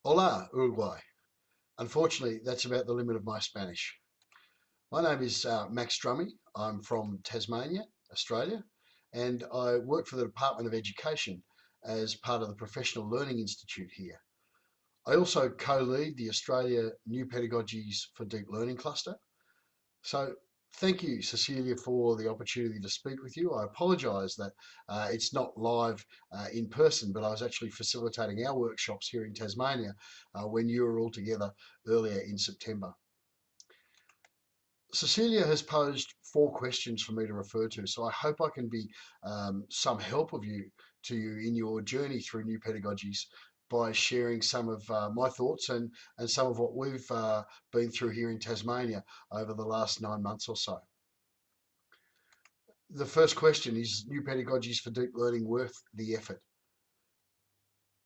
Hola, Uruguay. Unfortunately, that's about the limit of my Spanish. My name is Max Drummy. I'm from Tasmania, Australia, and I work for the Department of Education as part of the Professional Learning Institute here. I also co-lead the Australia New Pedagogies for Deep Learning cluster. So thank you, Cecilia, for the opportunity to speak with you. I apologise that it's not live in person, but I was actually facilitating our workshops here in Tasmania when you were all together earlier in September. Cecilia has posed 4 questions for me to refer to, so I hope I can be some help to you in your journey through new pedagogies by sharing some of my thoughts and some of what we've been through here in Tasmania over the last 9 months or so. The first question is new pedagogies for deep learning worth the effort?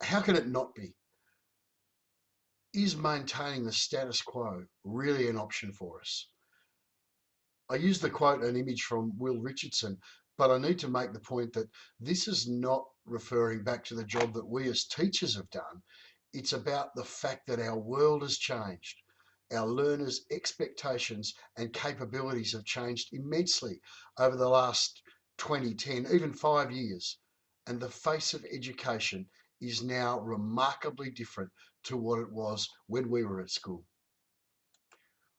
How can it not be? Is maintaining the status quo really an option for us? I use the quote, an image from Will Richardson, but I need to make the point that this is not referring back to the job that we as teachers have done. It's about the fact that our world has changed. Our learners' expectations and capabilities have changed immensely over the last 20, 10, even 5 years. And the face of education is now remarkably different to what it was when we were at school.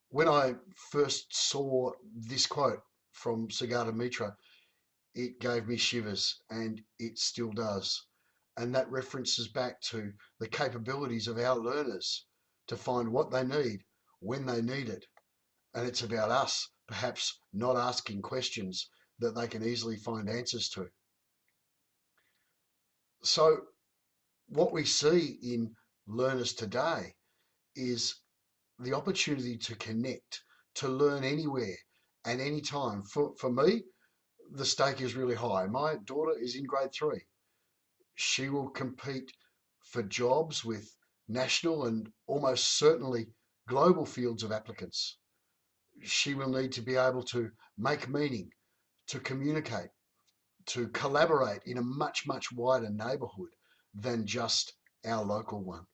When I first saw this quote from Siddhartha Mitra, it gave me shivers, and it still does. And that references back to the capabilities of our learners to find what they need when they need it. And it's about us perhaps not asking questions that they can easily find answers to. So what we see in learners today is the opportunity to connect, to learn anywhere and anytime. For me, the stake is really high. My daughter is in grade 3. She will compete for jobs with national and almost certainly global fields of applicants. She will need to be able to make meaning, to communicate, to collaborate in a much, much wider neighbourhood than just our local one.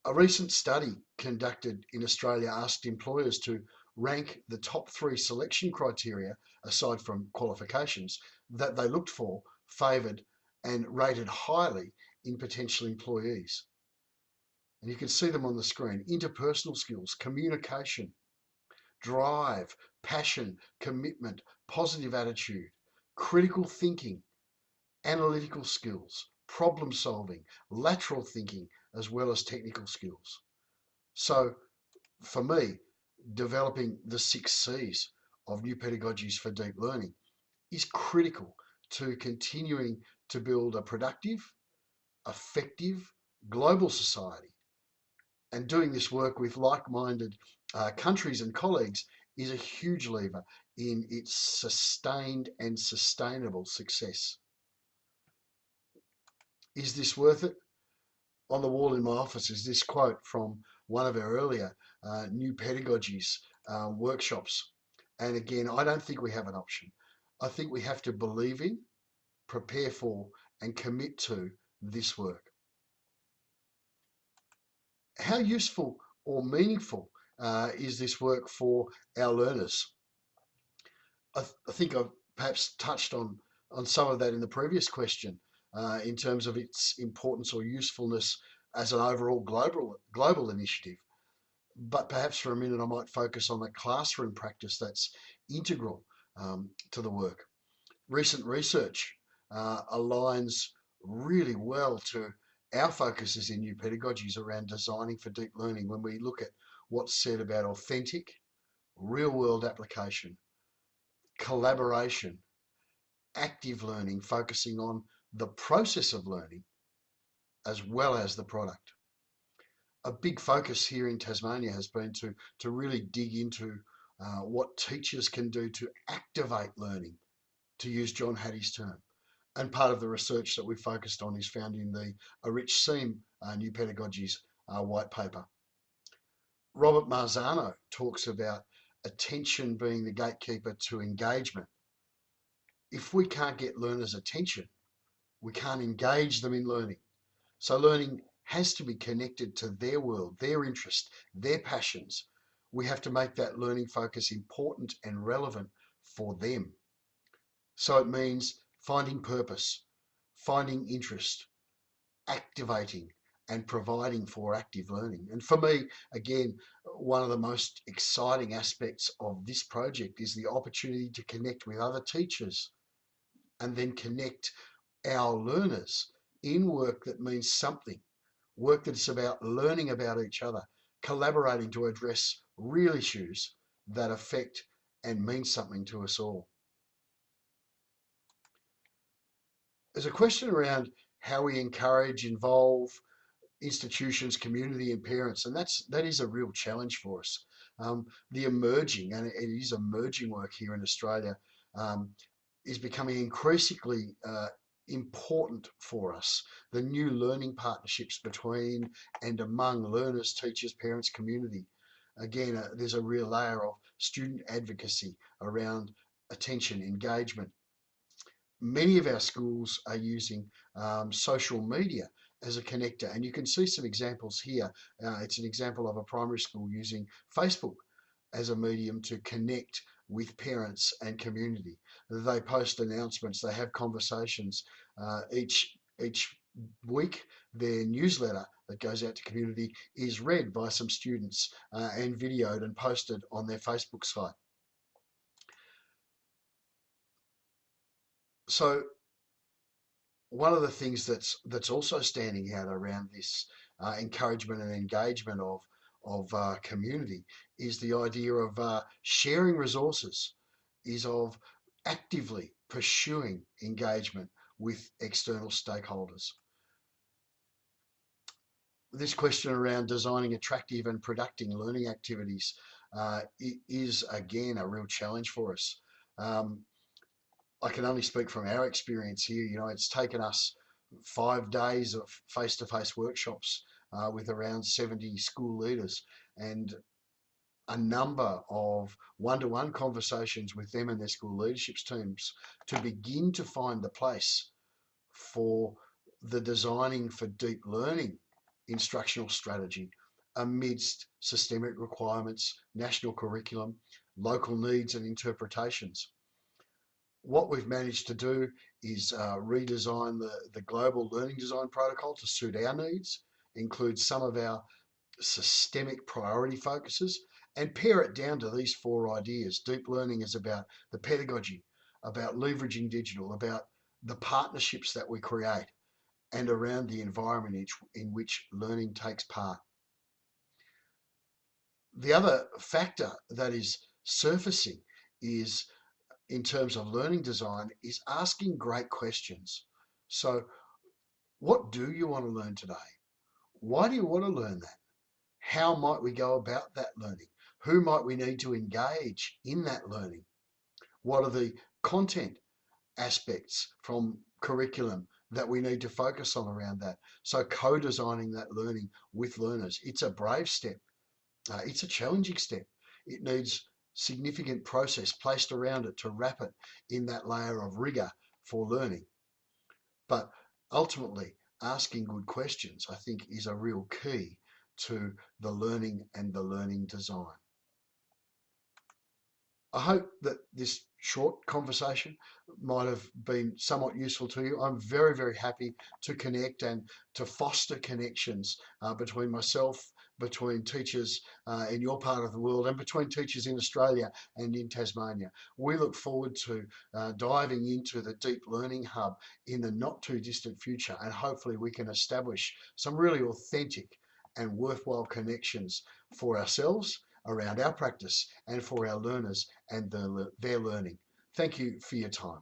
A recent study conducted in Australia asked employers to rank the top 3 selection criteria, aside from qualifications, that they looked for, favoured and rated highly in potential employees. And you can see them on the screen: interpersonal skills, communication, drive, passion, commitment, positive attitude, critical thinking, analytical skills, problem solving, lateral thinking, as well as technical skills. So for me, developing the 6 C's of new pedagogies for deep learning is critical to continuing to build a productive, effective, global society. And doing this work with like-minded countries and colleagues is a huge lever in its sustained and sustainable success. Is this worth it? On the wall in my office is this quote from one of our earlier new pedagogies workshops. And again, I don't think we have an option. I think we have to believe in, prepare for, and commit to this work. How useful or meaningful is this work for our learners? I think I've perhaps touched on some of that in the previous question in terms of its importance or usefulness as an overall global initiative. But perhaps for a minute I might focus on the classroom practice that's integral to the work. Recent research aligns really well to our focuses in new pedagogies around designing for deep learning when we look at what's said about authentic, real-world application, collaboration, active learning, focusing on the process of learning as well as the product. A big focus here in Tasmania has been to really dig into what teachers can do to activate learning, to use John Hattie's term. And part of the research that we focused on is found in the A Rich Seam New Pedagogies white paper. Robert Marzano talks about attention being the gatekeeper to engagement. If we can't get learners' attention, we can't engage them in learning. So learning has to be connected to their world, their interest, their passions. We have to make that learning focus important and relevant for them. So it means finding purpose, finding interest, activating and providing for active learning. And for me, again, one of the most exciting aspects of this project is the opportunity to connect with other teachers and then connect our learners in work that means something, work that's about learning about each other, collaborating to address real issues that affect and mean something to us all. There's a question around how we encourage, involve institutions, community, and parents, and that is a real challenge for us. The emerging, and it is emerging work here in Australia, um, is becoming increasingly important for us. The new learning partnerships between and among learners, teachers, parents, community. Again, there's a real layer of student advocacy around attention, engagement. Many of our schools are using social media as a connector, and you can see some examples here. It's an example of a primary school using Facebook as a medium to connect with parents and community. They post announcements, they have conversations each week. Their newsletter that goes out to community is read by some students and videoed and posted on their Facebook site. So one of the things that's also standing out around this encouragement and engagement of community is the idea of sharing resources, is of actively pursuing engagement with external stakeholders. This question around designing attractive and productive learning activities is again a real challenge for us. I can only speak from our experience here. You know, it's taken us 5 days of face-to-face workshops with around 70 school leaders and a number of one-to-one conversations with them and their school leadership teams to begin to find the place for the designing for deep learning instructional strategy amidst systemic requirements, national curriculum, local needs and interpretations. What we've managed to do is redesign the global learning design protocol to suit our needs, include some of our systemic priority focuses, and pare it down to these 4 ideas. Deep learning is about the pedagogy, about leveraging digital, about the partnerships that we create, and around the environment in which learning takes part. The other factor that is surfacing is, in terms of learning design, is asking great questions. So what do you want to learn today? Why do you want to learn that? How might we go about that learning? Who might we need to engage in that learning? What are the content aspects from curriculum that we need to focus on around that? So co-designing that learning with learners, it's a brave step. It's a challenging step. It needs significant process placed around it to wrap it in that layer of rigor for learning. But ultimately, asking good questions, I think, is a real key to the learning and the learning design. I hope that this short conversation might have been somewhat useful to you. I'm very, very happy to connect and to foster connections between myself, between teachers in your part of the world, and between teachers in Australia and in Tasmania. We look forward to diving into the Deep Learning Hub in the not too distant future, and hopefully we can establish some really authentic and worthwhile connections for ourselves around our practice and for our learners and their learning. Thank you for your time.